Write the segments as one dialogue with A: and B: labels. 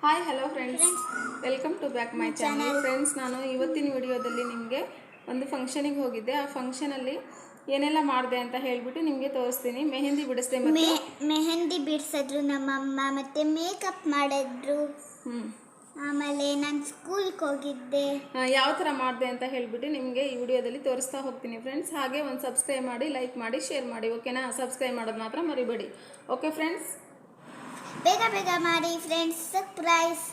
A: Hi hello friends, welcome to back my channel. Friends, ನಾನು ಇವತ್ತಿನ ವಿಡಿಯೋದಲ್ಲಿ ನಿಮಗೆ ಒಂದು ಫಂಕ್ಷನಿಗೆ ಹೋಗಿದ್ದೆ. ಆ ಫಂಕ್ಷನಲ್ಲಿ ಏನೆಲ್ಲ ಮಾಡಿದೆ ಅಂತ ಹೇಳಿಬಿಟ್ಟು ನಿಮಗೆ ತೋರಿಸ್ತೀನಿ. ಮೆಹಂದಿ ಬಿಡಿಸಿದೆ,
B: ಮೆಹಂದಿ ಬಿಡಿಸಿದ್ರು ನಮ್ಮಮ್ಮ, ಮತ್ತು ಮೇಕಪ್ ಮಾಡಿದ್ರು. ಆಮೇಲೆ ನಾನು ಸ್ಕೂಲ್ಗೆ ಹೋಗಿದ್ದೆ.
A: ಯಾವ ಥರ ಮಾಡಿದೆ ಅಂತ ಹೇಳಿಬಿಟ್ಟು ನಿಮಗೆ ಈ ವಿಡಿಯೋದಲ್ಲಿ ತೋರಿಸ್ತಾ ಹೋಗ್ತೀನಿ ಫ್ರೆಂಡ್ಸ್. ಹಾಗೆ ಒಂದು ಸಬ್ಸ್ಕ್ರೈಬ್ ಮಾಡಿ, ಲೈಕ್ ಮಾಡಿ, ಶೇರ್ ಮಾಡಿ, ಓಕೆನಾ? ಸಬ್ಸ್ಕ್ರೈಬ್ ಮಾಡೋದು ಮಾತ್ರ ಮರಿಬೇಡಿ, ಓಕೆ ಫ್ರೆಂಡ್ಸ್?
B: ಬೇಗ ಬೇಗ ಮಾಡಿ ಫ್ರೆಂಡ್ಸ್, ಸರ್ಪ್ರೈಸ್.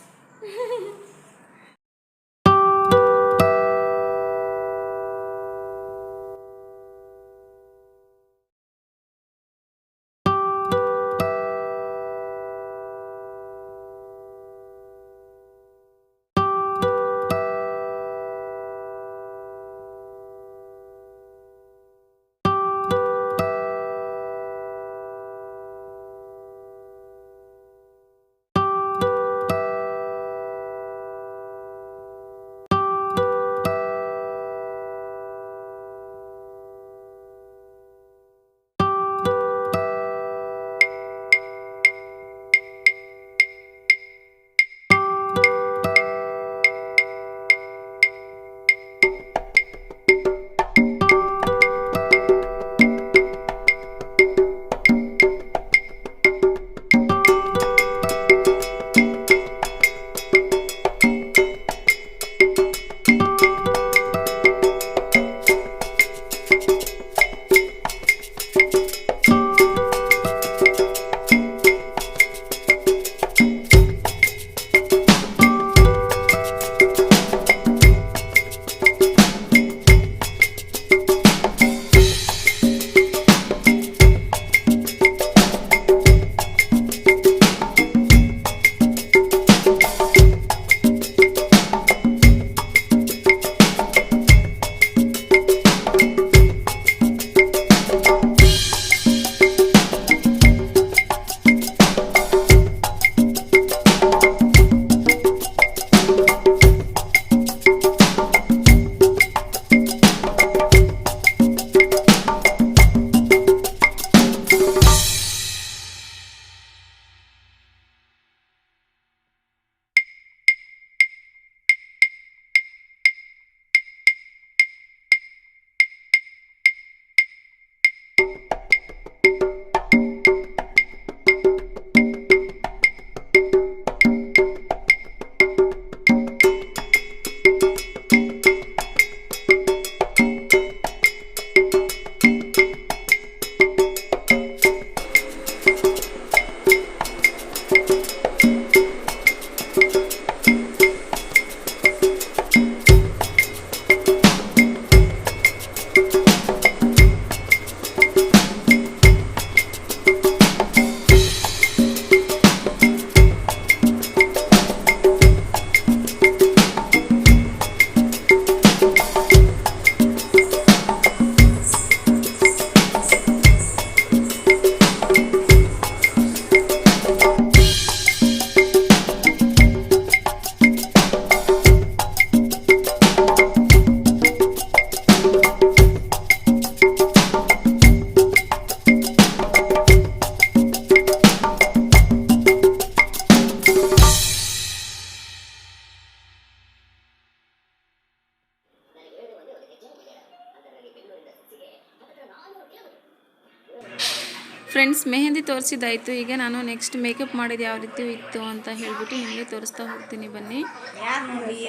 A: ಫ್ರೆಂಡ್ಸ್, ಮೆಹಂದಿ ತೋರಿಸಿದ್ದಾಯಿತು. ಈಗ ನಾನು ನೆಕ್ಸ್ಟ್ ಮೇಕಪ್ ಮಾಡಿದ್ದು ಯಾವ ರೀತಿ ಇತ್ತು ಅಂತ ಹೇಳಿಬಿಟ್ಟು ನಿಮಗೆ ತೋರಿಸ್ತಾ ಹೋಗ್ತೀನಿ. ಬನ್ನಿ,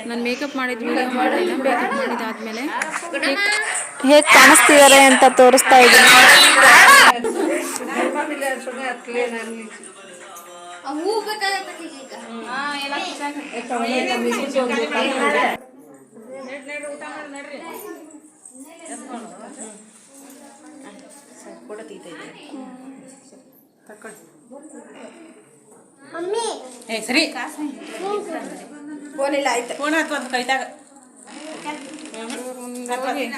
A: ನಾನು ಮೇಕಪ್ ಮಾಡಿದ ವಿಡಿಯೋ ಮಾಡಿಲ್ಲ. ಮೇಕಪ್ ಮಾಡಿದಾದ್ಮೇಲೆ ಹೇಗೆ ಕಾಣಿಸ್ತಿದ್ದಾರೆ ಅಂತ ತೋರಿಸ್ತಾ ಇದ್ದೀನಿ.
C: ಸರಿ ಫೋನ್ ಇಲ್ಲ, ಆಯ್ತು. ಫೋನ್ ಆಯ್ತು ಅಂತ ಕೈತಾಗ
A: ನೋಡಿ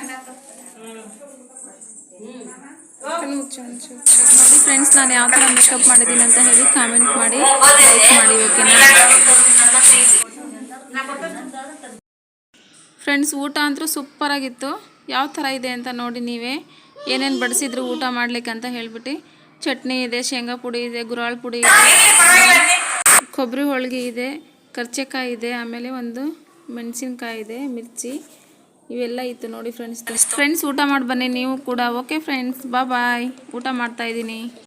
A: ಫ್ರೆಂಡ್ಸ್, ನಾನು ಯಾವ ಥರ ಮೇಕಪ್ ಮಾಡಿದ್ದೀನಿ ಅಂತ ಹೇಳಿ ಕಾಮೆಂಟ್ ಮಾಡಿ, ಲೈಕ್ ಮಾಡಿ, ಓಕೆನಾ ಫ್ರೆಂಡ್ಸ್? ಊಟ ಅಂತೂ ಸೂಪರಾಗಿತ್ತು. ಯಾವ ಥರ ಇದೆ ಅಂತ ನೋಡಿ ನೀವೇ. ಏನೇನು ಬಡಿಸಿದ್ರು ಊಟ ಮಾಡ್ಲಿಕ್ಕೆ ಅಂತ ಹೇಳ್ಬಿಟ್ಟು. ಚಟ್ನಿ ಇದೆ, ಶೇಂಗಾ ಪುಡಿ ಇದೆ, ಗುರಾಳ್ ಪುಡಿ ಇದೆ, ಕೊಬ್ಬರಿ ಹೋಳಿಗೆ ಇದೆ, ಕರ್ಚೆಕಾಯಿ ಇದೆ, ಆಮೇಲೆ ಒಂದು ಮೆಣಸಿನ್ಕಾಯಿ ಇದೆ, ಮಿರ್ಚಿ ಇವೆಲ್ಲ ಇತ್ತು ನೋಡಿ ಫ್ರೆಂಡ್ಸ್. ಊಟ ಮಾಡಿ ಬನ್ನಿ ನೀವು ಕೂಡ. ಓಕೆ ಫ್ರೆಂಡ್ಸ್, ಬಾಯ್. ಊಟ ಮಾಡ್ತಾ ಇದ್ದೀನಿ.